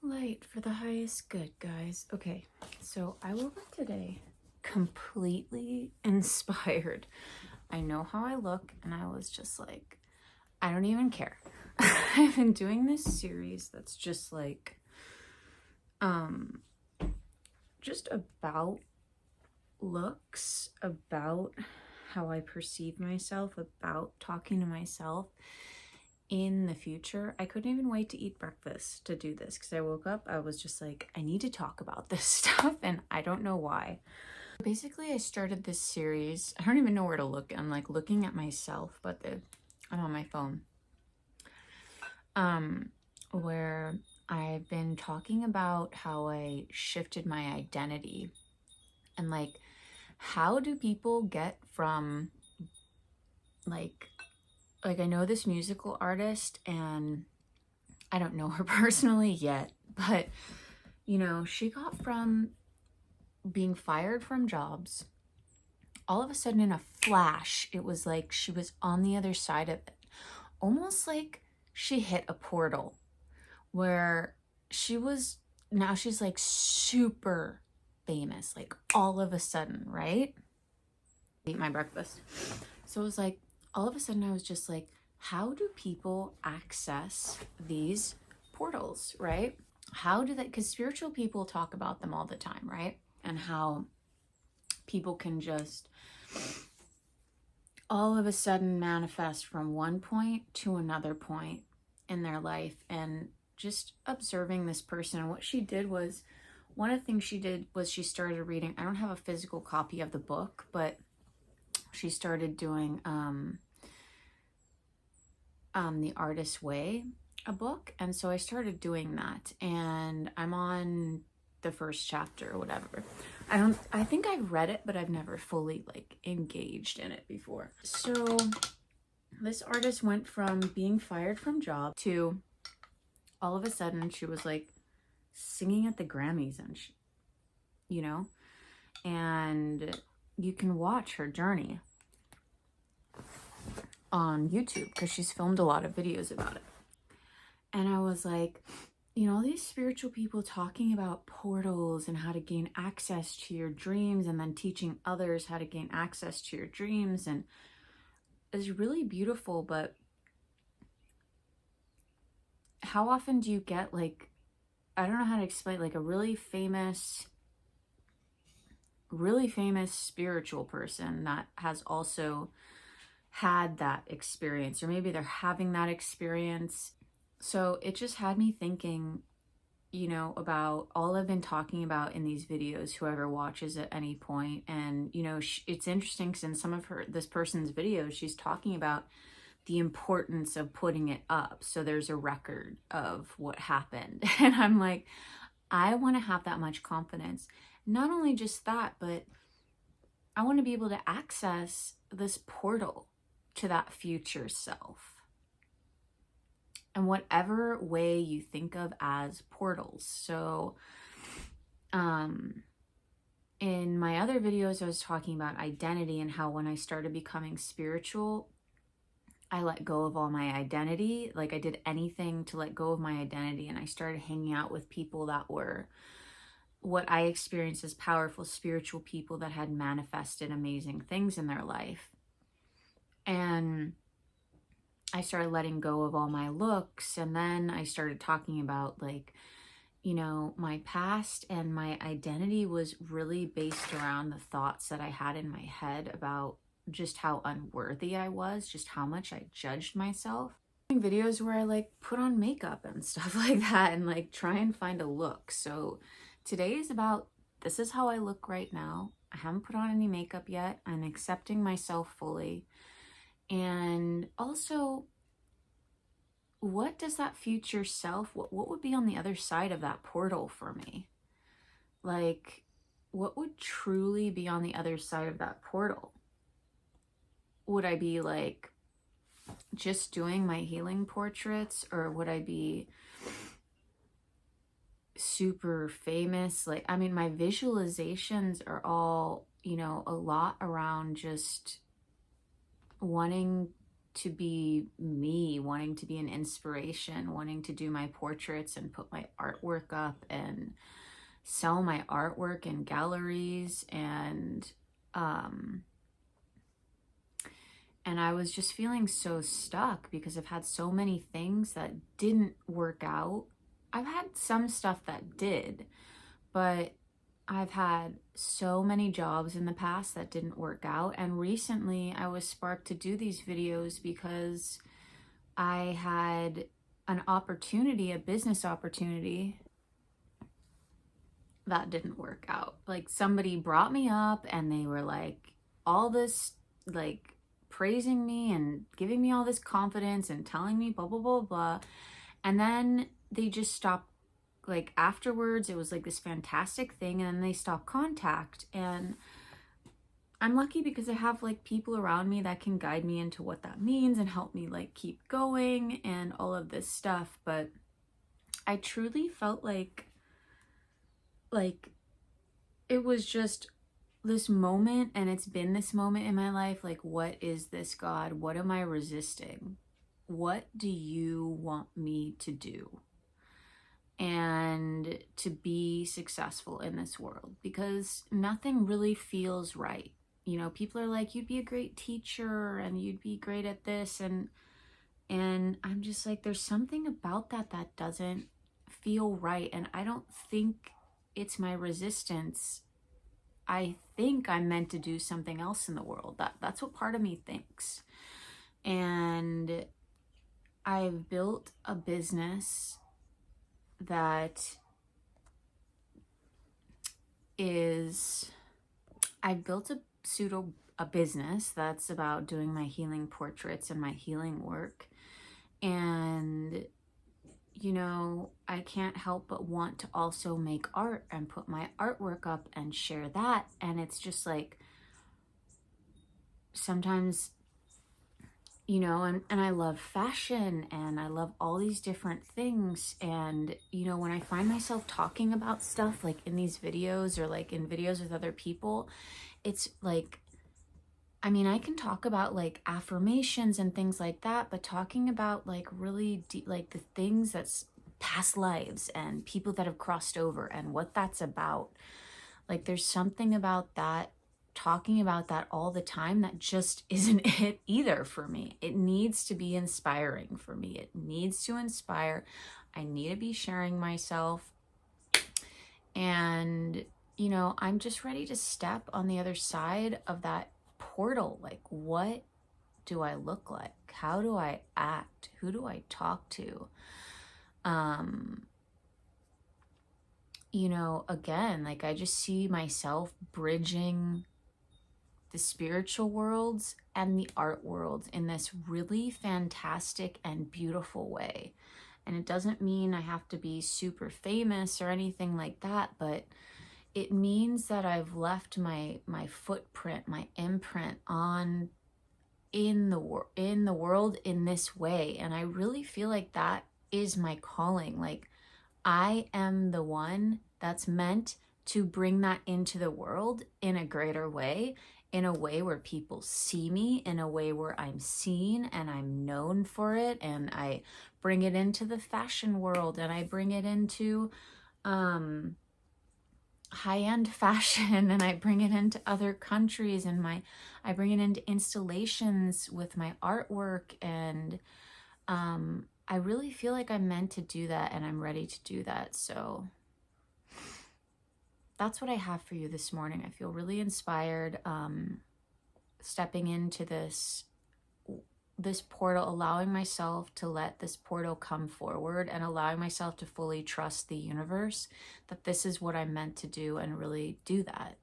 Light for the highest good, guys. Okay, so I woke up today completely inspired. I know how I look, and I was just like, I don't even care. I've been doing this series that's just like, just about looks, about how I perceive myself, about talking to myself in the future. I couldn't even wait to eat breakfast to do this because I woke up, I was just like, I need to talk about this stuff, and I don't know why. Basically, I started this series. I don't even know where to look. I'm like looking at myself, but I'm on my phone. Where I've been talking about how I shifted my identity and like, how do people get from like I know this musical artist, and I don't know her personally yet, but you know, she got from being fired from jobs. All of a sudden, in a flash, it was like she was on the other side of it. Almost like she hit a portal where now she's like super famous, like all of a sudden, right? Eat my breakfast. So it was like, all of a sudden I was just like, how do people access these portals, right? How do they, because spiritual people talk about them all the time, right? And how people can just all of a sudden manifest from one point to another point in their life. And just observing this person, what she did was, one of the things she did was she started reading, I don't have a physical copy of the book, but she started doing The Artist's Way, a book. And so I started doing that, and I'm on the first chapter or whatever. I think I've read it, but I've never fully like engaged in it before. So this artist went from being fired from job to all of a sudden she was like singing at the Grammys and you know, and you can watch her journey on YouTube because she's filmed a lot of videos about it. And I was like, you know, all these spiritual people talking about portals and how to gain access to your dreams, and then teaching others how to gain access to your dreams, and it's really beautiful. But how often do you get like, I don't know how to explain, like a really famous spiritual person that has also had that experience, or maybe they're having that experience. So it just had me thinking, you know, about all I've been talking about in these videos, whoever watches at any point. And, you know, it's interesting because in some of this person's videos, she's talking about the importance of putting it up. So there's a record of what happened. And I'm like, I want to have that much confidence. Not only just that, but I want to be able to access this portal to that future self. And whatever way you think of as portals. So in my other videos, I was talking about identity and how when I started becoming spiritual, I let go of all my identity. Like I did anything to let go of my identity, and I started hanging out with people that were what I experienced as powerful spiritual people that had manifested amazing things in their life. And I started letting go of all my looks, and then I started talking about like, you know, my past, and my identity was really based around the thoughts that I had in my head about just how unworthy I was, just how much I judged myself. Videos where I like put on makeup and stuff like that and like try and find a look. So today is about, this is how I look right now. I haven't put on any makeup yet. I'm accepting myself fully. And also, what does that future self, what would be on the other side of that portal for me? Like, what would truly be on the other side of that portal? Would I be like just doing my healing portraits, or would I be super famous? Like, I mean, my visualizations are all, you know, a lot around just wanting to be me, wanting to be an inspiration, wanting to do my portraits and put my artwork up and sell my artwork in galleries. And I was just feeling so stuck because I've had so many things that didn't work out. I've had some stuff that did, but I've had so many jobs in the past that didn't work out. And recently I was sparked to do these videos because I had an opportunity, a business opportunity that didn't work out. Like somebody brought me up and they were like all this, like praising me and giving me all this confidence and telling me blah, blah, blah, blah. And then they just stopped. Like afterwards, it was like this fantastic thing, and then they stopped contact. And I'm lucky because I have like people around me that can guide me into what that means and help me like keep going and all of this stuff. But I truly felt like it was just this moment, and it's been this moment in my life. Like, what is this, God? What am I resisting? What do you want me to do? And to be successful in this world, because nothing really feels right. You know, people are like, you'd be a great teacher and you'd be great at this. And I'm just like, there's something about that that doesn't feel right. And I don't think it's my resistance. I think I'm meant to do something else in the world. That's what part of me thinks. And I've built a business that is, I've built a business that's about doing my healing portraits and my healing work. And you know, I can't help but want to also make art and put my artwork up and share that. And it's just like, sometimes, you know, and I love fashion and I love all these different things. And, you know, when I find myself talking about stuff like in these videos or like in videos with other people, it's like, I mean, I can talk about like affirmations and things like that, but talking about like really deep, like the things that's past lives and people that have crossed over and what that's about, like there's something about that, talking about that all the time, that just isn't it either for me. It needs to be inspiring for me. It needs to inspire. I need to be sharing myself. And, you know, I'm just ready to step on the other side of that portal. Like, what do I look like? How do I act? Who do I talk to? You know, again, like I just see myself bridging the spiritual worlds and the art world in this really fantastic and beautiful way. And it doesn't mean I have to be super famous or anything like that, but it means that I've left my footprint, my imprint on in the world in this way. And I really feel like that is my calling. Like I am the one that's meant to bring that into the world in a greater way, in a way where people see me, in a way where I'm seen and I'm known for it. And I bring it into the fashion world, and I bring it into high-end fashion, and I bring it into other countries, and I bring it into installations with my artwork. And I really feel like I'm meant to do that, and I'm ready to do that. So that's what I have for you this morning. I feel really inspired, stepping into this portal, allowing myself to let this portal come forward, and allowing myself to fully trust the universe that this is what I'm meant to do, and really do that.